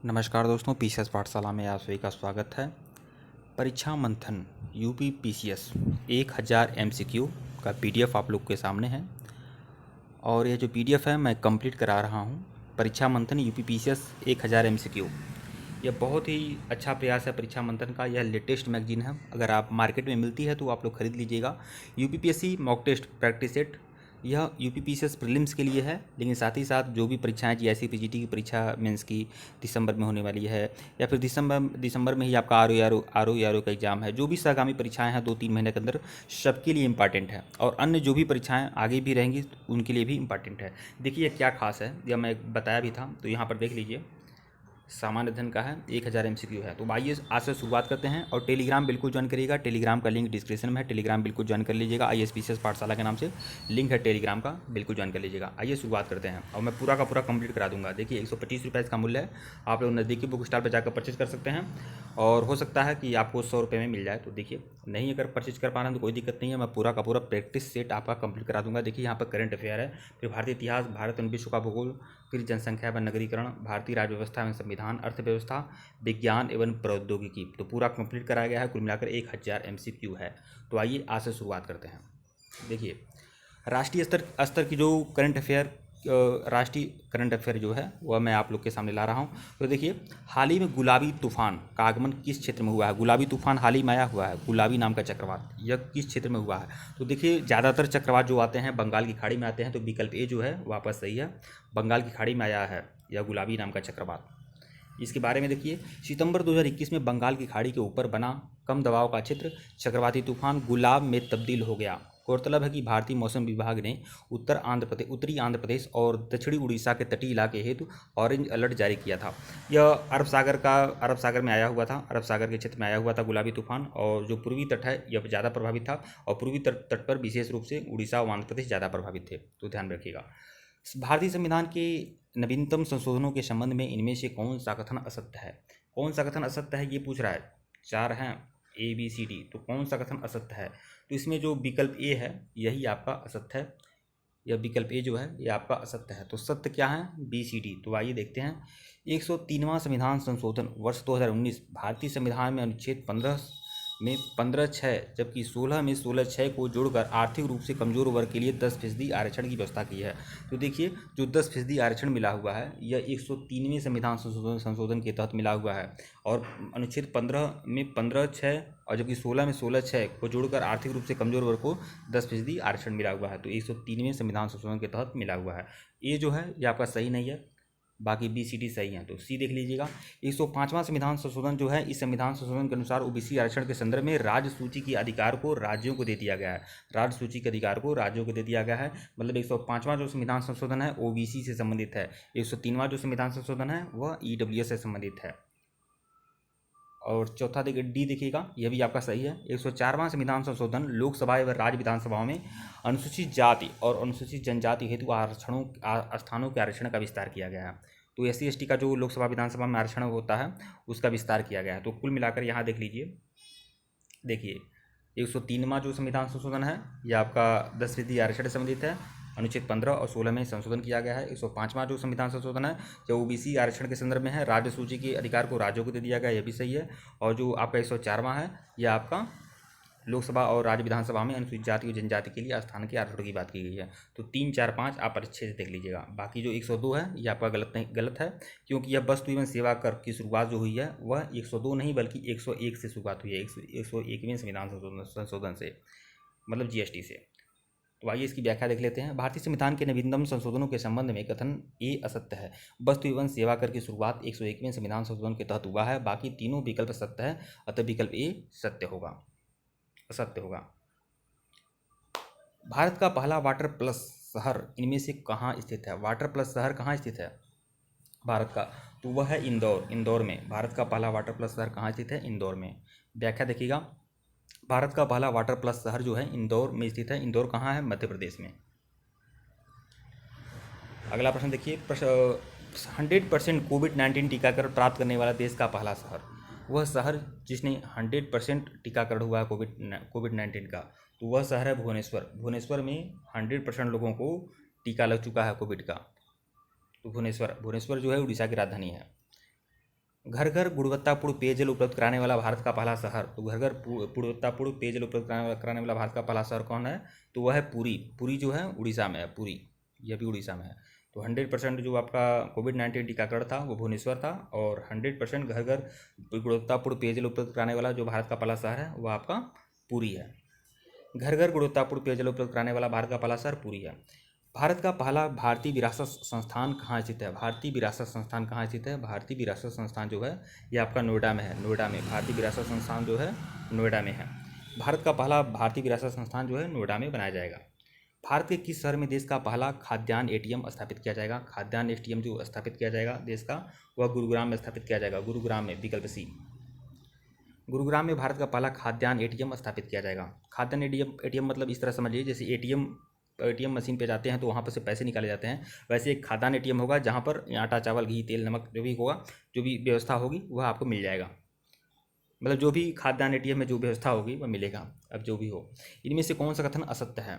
नमस्कार दोस्तों, पीसीएस पाठशाला में आप सभी का स्वागत है। परीक्षा मंथन यूपी पीसीएस 1000 एमसीक्यू का पीडीएफ आप लोग के सामने है और ये जो पीडीएफ है मैं कंप्लीट करा रहा हूँ। परीक्षा मंथन यूपी पीसीएस 1000 एमसीक्यू, यह बहुत ही अच्छा प्रयास है परीक्षा मंथन का। यह लेटेस्ट मैगजीन है, अगर आप मार्केट में मिलती है तो आप लोग खरीद लीजिएगा। UPPSC mock test practice set, यह यूपीपीसीएस प्रीलिम्स के लिए है, लेकिन साथ ही साथ जो भी परीक्षाएं जीआईसी पीजीटी की परीक्षा मेंस की दिसंबर में होने वाली है, या फिर दिसंबर में ही आपका आरओ का एग्जाम है, जो भी आगामी परीक्षाएं हैं 2-3 महीने के अंदर, सबके लिए इंपॉर्टेंट है। और अन्य जो भी परीक्षाएं आगे भी रहेंगी उनके लिए भी इंपॉर्टेंट है। देखिए क्या खास है, यह मैं बताया भी था, तो यहाँ पर देख लीजिए। सामान्य अध्ययन का है, 1000 एमसीक्यू है। तो आइए आज से शुरुआत करते हैं। और टेलीग्राम बिल्कुल ज्वाइन करिएगा, टेलीग्राम का लिंक डिस्क्रिप्शन में है, टेलीग्राम बिल्कुल ज्वाइन कर लीजिएगा। आईएएस पाठशाला के नाम से लिंक है टेलीग्राम का, बिल्कुल ज्वाइन कर लीजिएगा। आइए शुरुआत करते हैं और मैं पूरा का पूरा कंप्लीट करा दूंगा। देखिए 125 रुपये इसका मूल्य है, आप लोग नज़दीकी बुक स्टॉल पर जाकर परचेज कर सकते हैं और हो सकता है कि आपको 100 रुपये में मिल जाए। तो देखिए, नहीं अगर परचेज कर पा रहे हैं तो कोई दिक्कत नहीं है, मैं पूरा का पूरा प्रैक्टिस सेट आपका कंप्लीट करा दूंगा। देखिए यहाँ पर करंट अफेयर है, फिर भारतीय इतिहास, भारत एवं विश्व का भूगोल, फिर जनसंख्या एवं नगरीकरण, भारतीय राज्य व्यवस्था एवं संविधान, अर्थव्यवस्था, विज्ञान एवं प्रौद्योगिकी, तो पूरा कंप्लीट कराया गया है। कुल मिलाकर 1000 एमसीक्यू है। तो आइए आज से शुरुआत करते हैं। देखिए राष्ट्रीय स्तर की जो करंट अफेयर, राष्ट्रीय करंट अफेयर जो है वह मैं आप लोग के सामने ला रहा हूँ। तो देखिए, हाल ही में गुलाबी तूफान का आगमन किस क्षेत्र में हुआ है? गुलाबी तूफान हाल ही में आया हुआ है, गुलाबी नाम का चक्रवात, यह किस क्षेत्र में हुआ है? तो देखिए, ज़्यादातर चक्रवात जो आते हैं बंगाल की खाड़ी में आते हैं, तो विकल्प ए जो है वापस सही है, बंगाल की खाड़ी में आया है यह गुलाबी नाम का चक्रवात। इसके बारे में देखिए, सितंबर 2021 में बंगाल की खाड़ी के ऊपर बना कम दबाव का क्षेत्र चक्रवाती तूफान गुलाब में तब्दील हो गया। गौरतलब है कि भारतीय मौसम विभाग ने उत्तरी आंध्र प्रदेश और दक्षिणी उड़ीसा के तटीय इलाके हेतु ऑरेंज अलर्ट जारी किया था। यह अरब सागर में आया हुआ था, अरब सागर के क्षेत्र में आया हुआ था गुलाबी तूफान, और जो पूर्वी तट है यह ज़्यादा प्रभावित था, और पूर्वी तट पर विशेष रूप से उड़ीसा और आंध्र प्रदेश ज़्यादा प्रभावित थे। तो ध्यान रखिएगा। भारतीय संविधान के नवीनतम संशोधनों के संबंध में इनमें से कौन सा कथन असत्य है? कौन सा कथन असत्य है ये पूछ रहा है। 4 हैं, ए बी सी डी, तो कौन सा कथन असत्य है? तो इसमें जो विकल्प ए है यही आपका असत्य है, यह विकल्प ए जो है ये आपका असत्य है। तो सत्य क्या है? B C D. तो आइए देखते हैं। 103वां संविधान संशोधन वर्ष 2019 भारतीय संविधान में अनुच्छेद 15 में 15(6), जबकि 16 में 16(6) को जोड़कर आर्थिक रूप से कमजोर वर्ग के लिए 10% आरक्षण की व्यवस्था की है। तो देखिए, जो 10% आरक्षण मिला हुआ है यह 103वें संविधान संशोधन के तहत मिला हुआ है, और अनुच्छेद 15 में 15(6) और जबकि 16 में 16(6) को जोड़कर आर्थिक रूप से कमजोर वर्ग को 10% आरक्षण मिला हुआ है। तो 103वें संविधान संशोधन के तहत मिला हुआ है। ये जो है ये आपका सही नहीं है, बाकी बी सी डी सही हैं। तो सी देख लीजिएगा। 105वां संविधान संशोधन जो है, इस संविधान संशोधन के अनुसार ओबीसी आरक्षण के संदर्भ में राज्य सूची के अधिकार को राज्यों को दे दिया गया है। राज्य सूची के अधिकार को राज्यों को दे दिया गया है, मतलब 105वां जो संविधान संशोधन है ओबीसी से संबंधित है, 103वां जो संविधान संशोधन है वह ईडब्ल्यूएस से संबंधित है। और चौथा देखिए, डी देखिएगा, यह भी आपका सही है। 104वां संविधान संशोधन लोकसभा एवं राज्य विधानसभाओं में अनुसूचित जाति और अनुसूचित जनजाति हेतु स्थानों के आरक्षण का विस्तार किया गया है। तो एससी एसटी का जो लोकसभा विधानसभा में आरक्षण होता है उसका विस्तार किया गया है। तो कुल मिलाकर यहाँ देख लीजिए, देखिए 103वां जो संविधान संशोधन है यह आपका 10% आरक्षण से संबंधित है, अनुच्छेद 15 और 16 में संशोधन किया गया है। 105वां जो संविधान संशोधन है जो ओबीसी आरक्षण के संदर्भ में है, राज्य सूची के अधिकार को राज्यों को दे दिया गया, यह भी सही है। और जो आपका 104वां है यह आपका लोकसभा और राज्य विधानसभा में अनुसूचित जाति और जनजाति के लिए स्थान के आरक्षण की बात की गई है। तो 3, 4, 5 आप अच्छे से देख लीजिएगा। बाकी जो 102 है ये आपका गलत है, क्योंकि यह वस्तु एवं सेवा कर की शुरुआत जो हुई है वह 102 नहीं बल्कि 101 से शुरुआत हुई है, 101वें संविधान संशोधन से, मतलब जीएसटी से। तो आइए इसकी व्याख्या देख लेते हैं। भारतीय संविधान के नवीनतम संशोधनों के संबंध में कथन ए असत्य है। वस्तु एवं सेवा कर की शुरुआत 101वें संविधान संशोधन के तहत हुआ है, बाकी तीनों विकल्प सत्य है, अतः विकल्प ए असत्य होगा। भारत का पहला वाटर प्लस शहर इनमें से कहाँ स्थित है? वाटर प्लस शहर कहाँ स्थित है भारत का? तो वह है इंदौर में। भारत का पहला वाटर प्लस शहर कहाँ स्थित है? इंदौर में। व्याख्या देखिएगा, भारत का पहला वाटर प्लस शहर जो है इंदौर में स्थित है। इंदौर कहाँ है? मध्य प्रदेश में। अगला प्रश्न देखिए, 100% कोविड-19 टीकाकरण प्राप्त करने वाला देश का पहला शहर, वह शहर जिसने 100% टीकाकरण हुआ है कोविड-19 का, तो वह शहर है भुवनेश्वर। भुवनेश्वर में 100% लोगों को टीका लग चुका है कोविड का। तो भुवनेश्वर जो है उड़ीसा की राजधानी है। घर घर गुणवत्तापूर्ण पेयजल उपलब्ध कराने वाला भारत का पहला शहर, तो घर घर गुणवत्तापूर्ण पेयजल उपलब्ध कराने वाला भारत का पहला शहर कौन है? तो वह है पुरी। पुरी जो है उड़ीसा में है, पुरी, यह भी उड़ीसा में है। तो 100% जो आपका कोविड-19 टीकाकरण था वो भुवनेश्वर था, और 100% घर घर गुणवत्तापूर्ण पेयजल उपलब्ध कराने वाला जो भारत का पहला शहर है वो आपका पुरी है। घर घर गुणवत्तापूर्ण पेयजल उपलब्ध कराने वाला भारत का पहला शहर पुरी है। भारत का पहला भारतीय विरासत संस्थान कहाँ स्थित है? भारतीय विरासत संस्थान कहाँ स्थित है? भारतीय विरासत संस्थान जो है ये आपका नोएडा में है, नोएडा में भारतीय विरासत संस्थान जो है नोएडा में है। भारत का पहला भारतीय विरासत संस्थान जो है नोएडा में बनाया जाएगा। भारत के किस शहर में देश का पहला खाद्यान्न एटीएम स्थापित किया जाएगा? खाद्यान्न एटीएम जो स्थापित किया जाएगा देश का, वह गुरुग्राम में स्थापित किया जाएगा, गुरुग्राम में, विकल्प सी। गुरुग्राम में भारत का पहला खाद्यान्न एटीएम स्थापित किया जाएगा। खाद्यान्न एटीएम मतलब इस तरह समझिए, जैसे एटीएम मशीन पे जाते हैं तो वहाँ पर से पैसे निकाले जाते हैं, वैसे एक खाद्यान्न एटीएम होगा जहाँ पर आटा, चावल, घी, तेल, नमक जो भी होगा, जो भी व्यवस्था होगी वह आपको मिल जाएगा। मतलब जो भी खाद्यान्न एटीएम में जो व्यवस्था होगी वह मिलेगा। अब जो भी हो, इनमें से कौन सा कथन असत्य है?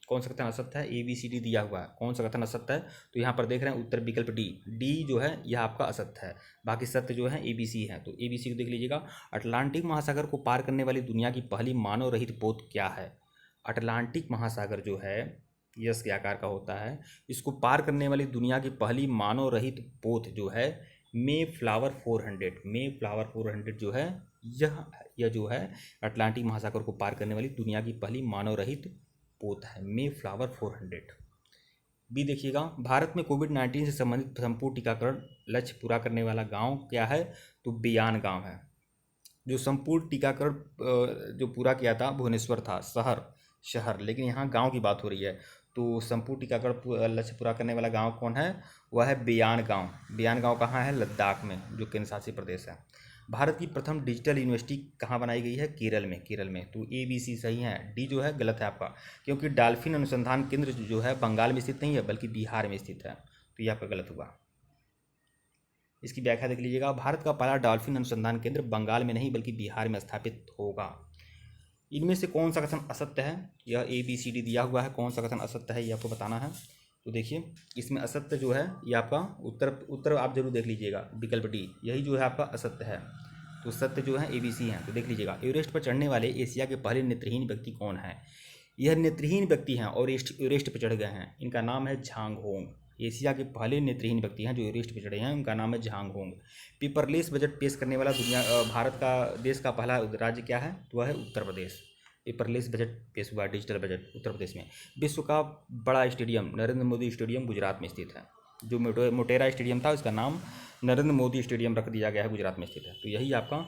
कौन सा कथन असत्य है? ABCD दिया हुआ है, कौन सा कथन असत्य है? तो यहाँ पर देख रहे हैं उत्तर विकल्प डी जो है यह आपका असत्य है। बाकी सत्य जो है ABC है। तो ABC को देख लीजिएगा। अटलांटिक महासागर को पार करने वाली दुनिया की पहली मानव रहित पोत क्या है? अटलांटिक महासागर जो है यस के आकार का होता है, इसको पार करने वाली दुनिया की पहली मानव रहित पोत जो है मेफ्लावर 400 जो है यह जो है अटलांटिक महासागर को पार करने वाली दुनिया की पहली मानव रहित पोत है, मेफ्लावर 400। भी देखिएगा, भारत में कोविड-19 से संबंधित संपूर्ण टीकाकरण लक्ष्य पूरा करने वाला गांव क्या है? तो बियान गांव है। जो संपूर्ण टीकाकरण जो पूरा किया था भुवनेश्वर था, शहर, लेकिन यहाँ गांव की बात हो रही है। तो संपूर्ण टीकाकरण लक्ष्य पूरा करने वाला गांव कौन है? वह है बियान गांव। बियान गांव कहाँ है? लद्दाख में, जो केंद्र शासित प्रदेश है। भारत की प्रथम डिजिटल यूनिवर्सिटी कहाँ बनाई गई है? केरल में। तो ABC सही है, डी जो है गलत है आपका, क्योंकि डॉल्फिन अनुसंधान केंद्र जो है बंगाल में स्थित नहीं है बल्कि बिहार में स्थित है, तो ये आपका गलत हुआ। इसकी व्याख्या देख लीजिएगा। भारत का पहला डॉल्फिन अनुसंधान केंद्र बंगाल में नहीं बल्कि बिहार में स्थापित होगा। इनमें से कौन सा कथन असत्य है? यह ABCD दिया हुआ है, कौन सा कथन असत्य है ये आपको बताना है। तो देखिए, इसमें असत्य जो है ये आपका उत्तर आप जरूर देख लीजिएगा, विकल्प डी, यही जो है आपका असत्य है। तो सत्य जो है ABC है। तो देख लीजिएगा, एवरेस्ट पर चढ़ने वाले एशिया के पहले नेत्रहीन व्यक्ति कौन है? यह नेत्रहीन व्यक्ति हैं और एवरेस्ट पर चढ़ गए हैं, इनका नाम है झांग होंग। एशिया के पहले नेत्रहीन व्यक्ति हैं जो एवरेस्ट पर चढ़े हैं, उनका नाम है झांग होंग। पेपरलेस बजट पेश करने वाला भारत का देश का पहला राज्य क्या है? तो वह है उत्तर प्रदेश। पेपरलेस बजट पेश हुआ, डिजिटल बजट उत्तर प्रदेश में। विश्व का बड़ा स्टेडियम नरेंद्र मोदी स्टेडियम गुजरात में स्थित है। जो मोटेरा स्टेडियम था उसका नाम नरेंद्र मोदी स्टेडियम रख दिया गया है, गुजरात में स्थित है। तो यही आपका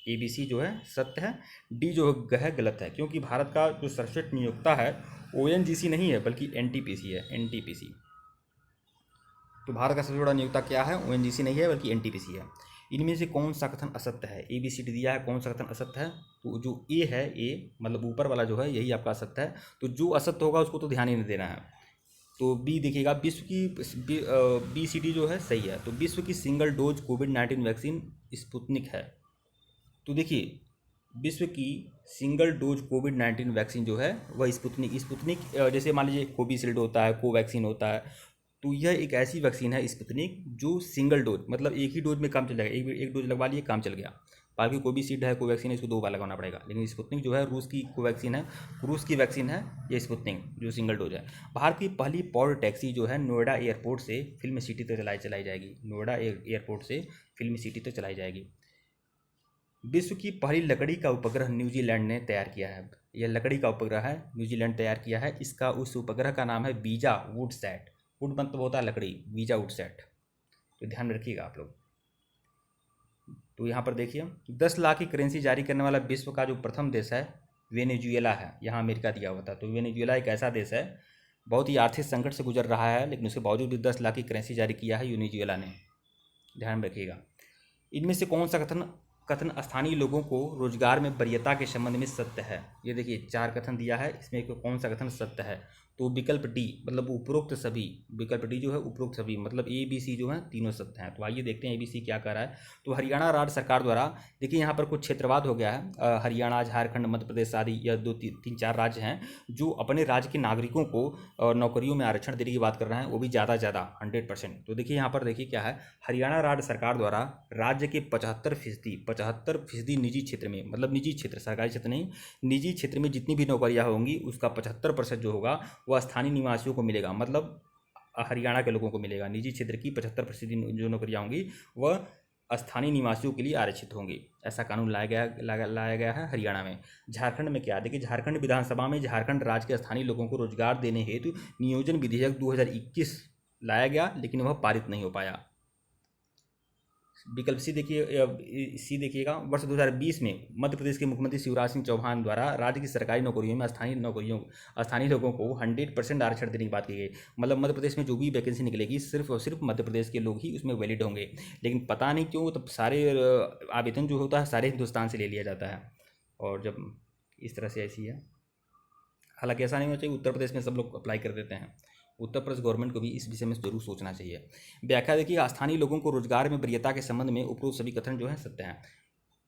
ABC जो है सत्य है, डी जो है गलत है, क्योंकि भारत का जो सर्वश्रेष्ठ नियोक्ता है ONGC नहीं है बल्कि NTPC है, NTPC। तो भारत का सबसे बड़ा नियोक्ता क्या है? ONGC नहीं है बल्कि NTPC है। इनमें से कौन सा कथन असत्य है? ABCD दिया है, कौन सा कथन असत्य है? तो जो A है, A मतलब ऊपर वाला जो है यही आपका असत्य है। तो जो असत्य होगा उसको तो ध्यान ही नहीं देना है। तो B देखिएगा, विश्व की BCD जो है सही है। तो विश्व की सिंगल डोज कोविड-19 वैक्सीन स्पुतनिक है। तो देखिए, विश्व की सिंगल डोज कोविड-19 वैक्सीन जो है वह स्पुतनिक जैसे मान लीजिए कोविशील्ड होता है, कोवैक्सीन होता है, तो यह एक ऐसी वैक्सीन है स्पुतनिक जो सिंगल डोज मतलब एक ही डोज में काम चल जाएगा, एक डोज लगवा लिए काम चल गया। बाकी कोविशील्ड है, कोवैक्सीन है, इसको 2 बार लगाना पड़ेगा। लेकिन स्पुतनिक जो है रूस की वैक्सीन है, ये स्पुतनिक जो सिंगल डोज है। भारत की पहली पॉड टैक्सी जो है नोएडा एयरपोर्ट से फिल्म सिटी तक चलाई जाएगी। नोएडा एयरपोर्ट से फिल्म सिटी तक चलाई जाएगी। विश्व की पहली लकड़ी का उपग्रह न्यूजीलैंड ने तैयार किया है। यह लकड़ी का उपग्रह है, न्यूजीलैंड तैयार किया है। उस उपग्रह का नाम है वीजा वुडसैट। वुड मतलब होता है लकड़ी, वीजा वुडसैट। तो ध्यान में रखिएगा आप लोग। तो यहाँ पर देखिए, 10 लाख की करेंसी जारी करने वाला विश्व का जो प्रथम देश है वेनेजुएला है। यहाँ अमेरिका दिया हुआ था। तो वेनेजुएला एक ऐसा देश है, बहुत ही आर्थिक संकट से गुजर रहा है, लेकिन उसके बावजूद भी 10 लाख की करेंसी जारी किया है वेनेजुएला ने। ध्यान रखिएगा। इनमें से कौन सा कथन स्थानीय लोगों को रोजगार में वरीयता के संबंध में सत्य है? ये देखिए 4 कथन दिया है, इसमें कौन सा कथन सत्य है? तो विकल्प डी मतलब उपरोक्त सभी, विकल्प डी जो है उपरोक्त सभी मतलब ए बी सी जो है तीनों सत्य हैं। तो आइए देखते हैं ए बी सी क्या कर रहा है। तो हरियाणा राज्य सरकार द्वारा, देखिए यहाँ पर कुछ क्षेत्रवाद हो गया है। हरियाणा, झारखंड, मध्य प्रदेश आदि, यह दो तीन चार राज्य हैं जो अपने राज्य के नागरिकों को नौकरियों में आरक्षण देने की बात कर रहे हैं, वो भी ज़्यादा 100%। तो देखिए यहाँ पर देखिए क्या है, हरियाणा राज्य सरकार द्वारा राज्य के 75% निजी क्षेत्र में, मतलब निजी क्षेत्र, सरकारी क्षेत्र नहीं, निजी क्षेत्र में जितनी भी नौकरियां होंगी उसका 75% जो होगा वह स्थानीय निवासियों को मिलेगा, मतलब हरियाणा के लोगों को मिलेगा। निजी क्षेत्र की 75% जो नौकरियां होंगी वह स्थानीय निवासियों के लिए आरक्षित होंगी। ऐसा कानून लाया गया है हरियाणा में। झारखंड में क्या, देखिए झारखंड विधानसभा में झारखंड राज्य के स्थानीय लोगों को रोजगार देने हेतु नियोजन विधेयक 2021 लाया गया, लेकिन वह पारित नहीं हो पाया। विकल्प सी देखिएगा, वर्ष 2020 में मध्य प्रदेश के मुख्यमंत्री शिवराज सिंह चौहान द्वारा राज्य की सरकारी नौकरियों में स्थानीय लोगों को 100% आरक्षण देने की बात की गई। मतलब मध्य प्रदेश में जो भी वैकेंसी निकलेगी सिर्फ और सिर्फ मध्य प्रदेश के लोग ही उसमें वैलिड होंगे। लेकिन पता नहीं क्यों तब सारे आवेदन जो होता है सारे हिंदुस्तान से ले लिया जाता है, और जब इस तरह से ऐसी है। हालांकि ऐसा नहीं होना चाहिए, उत्तर प्रदेश में सब लोग अप्लाई कर देते हैं। उत्तर प्रदेश गवर्नमेंट को भी इस विषय में जरूर सोचना चाहिए। व्याख्या देखिए, स्थानीय लोगों को रोजगार में वरीयता के संबंध में उपरोक्त सभी कथन जो है सत्य हैं।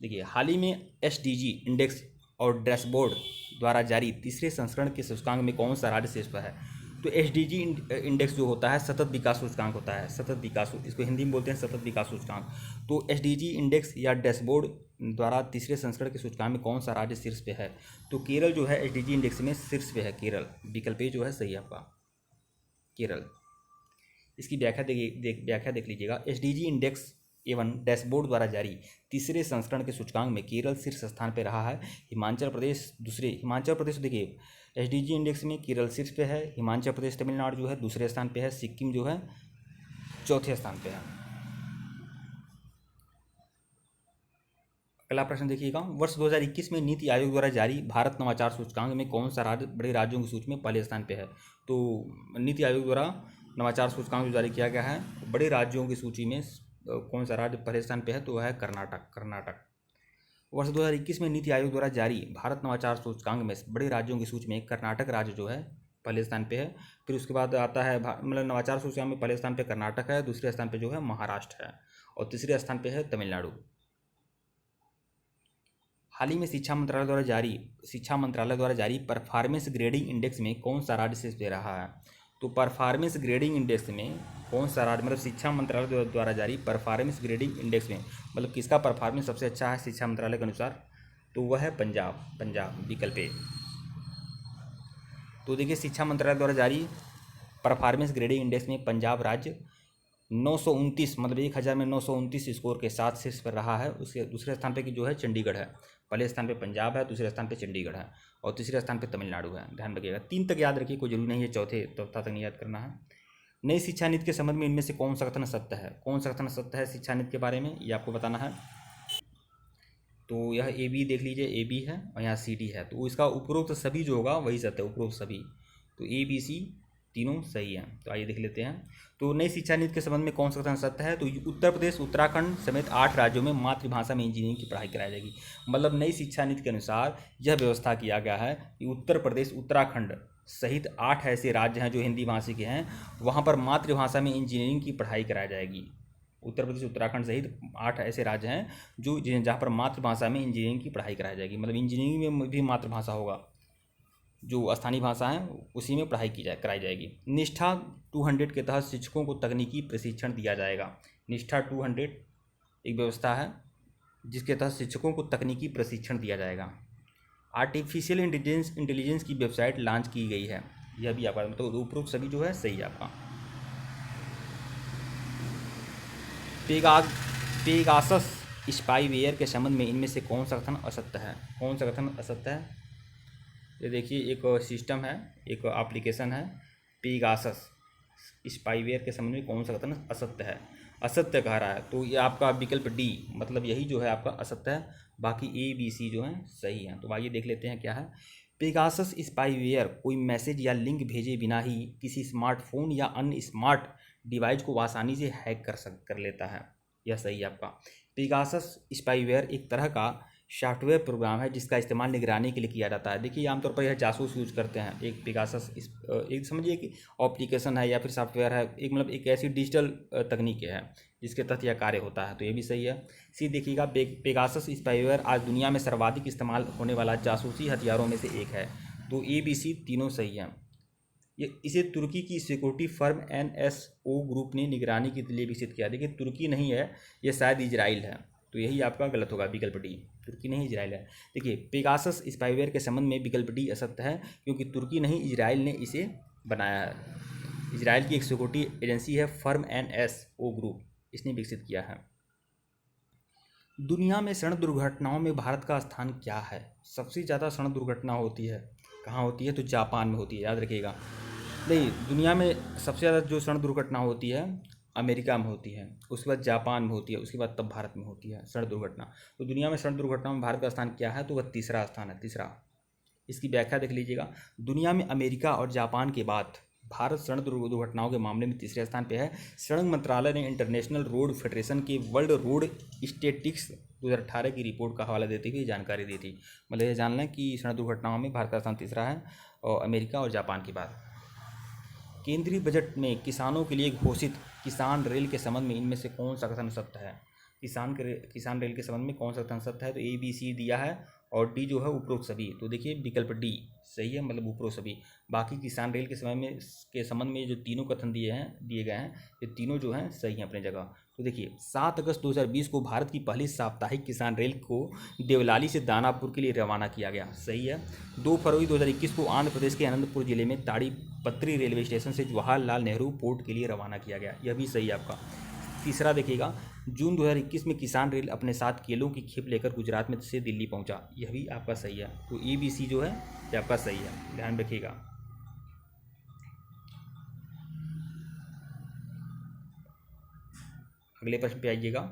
देखिए हाल ही में एसडीजी इंडेक्स और डैशबोर्ड द्वारा जारी तीसरे संस्करण के सूचकांक में कौन सा राज्य शीर्ष पर है? तो एसडीजी इंडेक्स जो होता है सतत विकास सूचकांक होता है, सतत विकास, इसको हिंदी में बोलते हैं सतत विकास सूचकांक। तो एसडीजी इंडेक्स या डैशबोर्ड द्वारा तीसरे संस्करण के सूचकांक में कौन सा राज्य शीर्ष पे है? तो केरल जो है एसडीजी इंडेक्स में शीर्ष पे है, केरल। विकल्प ए जो है सही है आपका, केरल। इसकी व्याख्या देख लीजिएगा। एसडीजी इंडेक्स एवं डैशबोर्ड द्वारा जारी तीसरे संस्करण के सूचकांक में केरल शीर्ष स्थान पर रहा है, हिमाचल प्रदेश देखिए एसडीजी इंडेक्स में केरल शीर्ष पे है, हिमाचल प्रदेश तमिलनाडु जो है दूसरे स्थान पे है, सिक्किम जो है चौथे स्थान पे है। अगला प्रश्न देखिएगा, वर्ष 2021 में नीति आयोग द्वारा जारी भारत नवाचार सूचकांक में कौन सा राज्य बड़े राज्यों की सूची में पहले स्थान पे है? तो नीति आयोग द्वारा नवाचार सूचकांक जो जारी किया गया है, बड़े राज्यों की सूची में कौन सा राज्य पहले स्थान पे है? तो वह है कर्नाटक। वर्ष 2021 में नीति आयोग द्वारा जारी भारत नवाचार सूचकांक में बड़े राज्यों की सूची में कर्नाटक राज्य जो है पहले स्थान पे है। फिर उसके बाद आता है मतलब नवाचार सूचकांक में पहले स्थान पे कर्नाटक है, दूसरे स्थान पे जो है महाराष्ट्र है, और तीसरे स्थान पे है तमिलनाडु। हाल ही में शिक्षा मंत्रालय द्वारा जारी परफॉर्मेंस ग्रेडिंग इंडेक्स में कौन सा राज्य शीर्ष पे रहा है? तो परफॉर्मेंस ग्रेडिंग इंडेक्स में कौन सा राज्य, मतलब शिक्षा मंत्रालय द्वारा जारी परफॉर्मेंस ग्रेडिंग इंडेक्स में मतलब किसका परफॉर्मेंस सबसे अच्छा है शिक्षा मंत्रालय के अनुसार? तो वह है पंजाब, विकल्प ए। तो देखिए शिक्षा मंत्रालय द्वारा जारी परफॉर्मेंस ग्रेडिंग इंडेक्स में पंजाब राज्य 929 मतलब 1000 में 929 स्कोर के साथ शीर्ष पर रहा है। उसके दूसरे स्थान पे जो है चंडीगढ़ है। पहले स्थान पे पंजाब है, दूसरे स्थान पे चंडीगढ़ है, और तीसरे स्थान पे तमिलनाडु है। ध्यान रखिएगा, 3 तक याद रखिए, कोई जरूरी नहीं है चौथा तक नहीं याद करना है। नई शिक्षा नीति के संबंध में इनमें से कौन सा कथन सत्य है? कौन सा कथन सत्य है शिक्षा नीति के बारे में, ये आपको बताना है। तो यह ए बी देख लीजिए, ए बी है और यहाँ सी डी है, तो इसका उपरोक्त सभी जो होगा वही सत्य है, उपरोक्त सभी। तो ए बी सी तीनों सही हैं। तो आइए देख लेते हैं। तो नई शिक्षा नीति के संबंध में कौन सा कथन सत्य है? तो उत्तर प्रदेश, उत्तराखंड समेत 8 राज्यों में मातृभाषा में इंजीनियरिंग की पढ़ाई कराई जाएगी। मतलब नई शिक्षा नीति के अनुसार यह व्यवस्था किया गया है कि उत्तर प्रदेश, उत्तराखंड सहित 8 ऐसे राज्य हैं जो हिंदी भाषी के हैं, वहाँ पर मातृभाषा में इंजीनियरिंग की पढ़ाई कराई जाएगी। उत्तर प्रदेश, उत्तराखंड सहित 8 ऐसे राज्य हैं जो जहाँ पर मातृभाषा में इंजीनियरिंग की पढ़ाई कराई जाएगी। मतलब इंजीनियरिंग में भी मातृभाषा होगा, जो स्थानीय भाषा है उसी में पढ़ाई कराई जाएगी। निष्ठा 200 के तहत शिक्षकों को तकनीकी प्रशिक्षण दिया जाएगा। निष्ठा 200 एक व्यवस्था है जिसके तहत शिक्षकों को तकनीकी प्रशिक्षण दिया जाएगा। आर्टिफिशियल इंटेलिजेंस की वेबसाइट लॉन्च की गई है, यह भी आपका मतलब उपरोक्त सभी जो है सही है आपका। पेगासस स्पाईवेयर के संबंध में इनमें से कौन सा कथन असत्य है? कौन सा कथन असत्य है? ये देखिए एक सिस्टम है, एक एप्लीकेशन है पेगासस, स्पाईवेयर के संबंध में कौन सा कथन असत्य है? असत्य कह रहा है, तो ये आपका विकल्प डी मतलब यही जो है आपका असत्य है, बाकी ए बी सी जो हैं सही हैं। तो आइए देख लेते हैं क्या है। पेगासस स्पाईवेयर कोई मैसेज या लिंक भेजे बिना ही किसी स्मार्टफोन या अन्य स्मार्ट डिवाइस को आसानी से हैक कर लेता है, यह सही है आपका। पेगासस स्पाईवेयर एक तरह का सॉफ्टवेयर प्रोग्राम है जिसका इस्तेमाल निगरानी के लिए किया जाता है। देखिए आमतौर पर यह जासूस यूज करते हैं। एक पेगासस एक समझिए कि एप्लीकेशन है या फिर सॉफ्टवेयर है, एक मतलब एक ऐसी डिजिटल तकनीक है जिसके तहत यह कार्य होता है, तो ये भी सही है। सी देखिएगा, पेगासस स्पाईवेयर आज दुनिया में सर्वाधिक इस्तेमाल होने वाला जासूसी हथियारों में से एक है। तो ए बी सी तीनों सही हैं। इसे तुर्की की सिक्योरिटी फर्म NSO ग्रुप ने निगरानी के लिए विकसित किया। देखिए तुर्की नहीं है, ये शायद इजराइल है, तो यही आपका गलत होगा, विकल्प डी। तुर्की नहीं, इजराइल है। देखिए पेगासस स्पाईवेयर के संबंध में विकल्प डी असत्य है, क्योंकि तुर्की नहीं, इजराइल ने इसे बनाया है। इजराइल की एक सिक्योरिटी एजेंसी है फर्म NSO ग्रुप, इसने विकसित किया है। दुनिया में सड़क दुर्घटनाओं में भारत का स्थान क्या है? सबसे ज़्यादा सड़क दुर्घटना होती है कहाँ होती है? तो जापान में होती है, याद रखिएगा। नहीं, दुनिया में सबसे ज़्यादा जो सड़क दुर्घटना होती है अमेरिका में होती है, उसके बाद जापान में होती है, उसके बाद तब भारत में होती है सड़क दुर्घटना। तो दुनिया में सड़क दुर्घटनाओं में भारत का स्थान क्या है? तो वह तीसरा स्थान है, तीसरा। इसकी व्याख्या देख लीजिएगा। दुनिया में अमेरिका और जापान के बाद भारत सड़क दुर्घटनाओं के मामले में तीसरे स्थान पे है। सड़क मंत्रालय ने इंटरनेशनल रोड फेडरेशन के वर्ल्ड रोड स्टेटिक्स 2018 की रिपोर्ट का हवाला देते हुए जानकारी दी थी। मतलब ये जान लें कि सड़क दुर्घटनाओं में भारत का स्थान तीसरा है और अमेरिका और जापान के बाद। केंद्रीय बजट में किसानों के लिए घोषित किसान रेल के संबंध में इनमें से कौन सा कथन सत्य है? किसान रेल के संबंध में कौन सा कथन सत्य है? तो ए बी सी दिया है और डी जो है उपरोक्त सभी। तो देखिए विकल्प डी सही है, मतलब उपरोक्त सभी। बाकी किसान रेल के संबंध में जो तीनों कथन दिए गए हैं, ये तीनों जो हैं सही हैं अपनी जगह। तो देखिए 7 अगस्त 2020 को भारत की पहली साप्ताहिक किसान रेल को देवलाली से दानापुर के लिए रवाना किया गया, सही है। 2 फरवरी 2021 को आंध्र प्रदेश के अनंतपुर जिले में ताड़ीपत्री रेलवे स्टेशन से जवाहरलाल नेहरू पोर्ट के लिए रवाना किया गया, यह भी सही है आपका। तीसरा देखिएगा, जून 2021 में किसान रेल अपने साथ केलों की खेप लेकर गुजरात में से दिल्ली पहुंचा, यह भी आपका सही है। तो ए बी सी जो है ये आपका सही है, ध्यान रखिएगा। अगले प्रश्न पे आइएगा।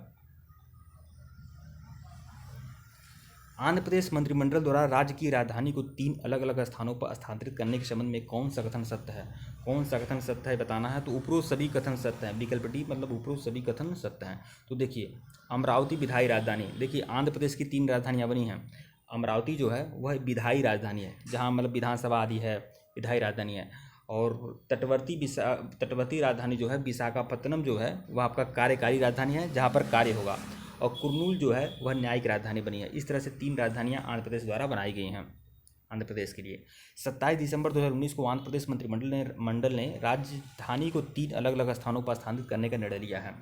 आंध्र प्रदेश मंत्रिमंडल द्वारा राज्य की राजधानी को 3 अलग अलग स्थानों पर स्थानांतरित करने के संबंध में कौन सा कथन सत्य है? कौन सा कथन सत्य है बताना है। तो उपरोक्त सभी कथन सत्य हैं, विकल्प डी मतलब उपरोक्त सभी कथन सत्य हैं। तो देखिए अमरावती विधायी राजधानी, देखिए आंध्र प्रदेश की 3 राजधानियाँ बनी हैं। अमरावती जो है वह विधायी राजधानी है, जहाँ मतलब विधानसभा आदि है, विधायी राजधानी है। और तटवर्ती राजधानी जो है विशाखापत्तनम जो है वह आपका कार्यकारी राजधानी है, जहाँ पर कार्य होगा। और कुर्नूल जो है वह न्यायिक राजधानी बनी है। इस तरह से 3 राजधानियां आंध्र प्रदेश द्वारा बनाई गई हैं आंध्र प्रदेश के लिए। 27 दिसंबर 2019 को आंध्र प्रदेश मंत्रिमंडल ने राजधानी को 3 अलग अलग स्थानों पर स्थानांतरित करने का निर्णय लिया है।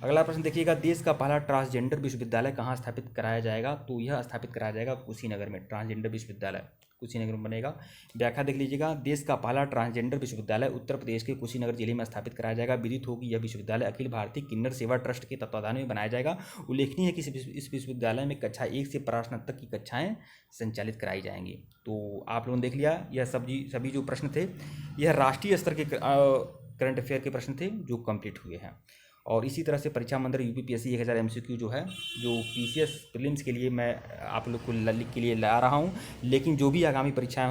अगला प्रश्न देखिएगा, देश का पहला ट्रांसजेंडर विश्वविद्यालय कहाँ स्थापित कराया जाएगा? तो यह स्थापित कराया जाएगा कुशीनगर में, ट्रांसजेंडर विश्वविद्यालय कुशीनगर में बनेगा। व्याख्या देख लीजिएगा, देश का पहला ट्रांसजेंडर विश्वविद्यालय उत्तर प्रदेश के कुशीनगर जिले में स्थापित कराया जाएगा। विदित होगी यह विश्वविद्यालय अखिल भारतीय किन्नर सेवा ट्रस्ट के तत्वाधान में बनाया जाएगा। उल्लेखनीय है कि इस विश्वविद्यालय में कक्षा 1 से स्नातक की कक्षाएं संचालित कराई जाएंगी। तो आप लोगों ने देख लिया, यह सभी जो प्रश्न थे यह राष्ट्रीय स्तर के करंट अफेयर के प्रश्न थे जो कंप्लीट हुए हैं। और इसी तरह से परीक्षा मंत्र UPPSC 1000 MCQ जो है, जो PCS प्रीलिम्स के लिए मैं आप लोग को लिख के लिए ला रहा हूँ। लेकिन जो भी आगामी परीक्षाएं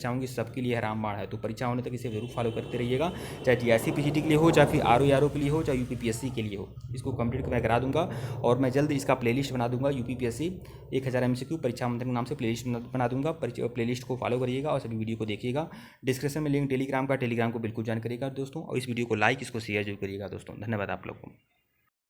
होंगी सबके लिए रामबाण है। तो परीक्षा होने तक इसे जरूर फॉलो करते रहिएगा, चाहे TRC PGT के लिए हो, चाहे फिर RO के लिए हो, चाहे UPPSC के लिए हो। इसको कंप्लीट मैं करा दूंगा और मैं जल्द इसका प्लेलिस्ट बना दूंगा। UPPSC 1000 MCQ परीक्षा मंत्र के नाम से प्लेलिस्ट बना दूंगा। प्लेलिस्ट को फॉलो करिएगा और सभी वीडियो को देखिएगा। डिस्क्रिप्शन में लिंक टेलीग्राम को बिल्कुल ज्वाइन करिएगा दोस्तों, और इस वीडियो को लाइक, इसको शेयर जरूर करिएगा दोस्तों। धन्यवाद आप लोग को।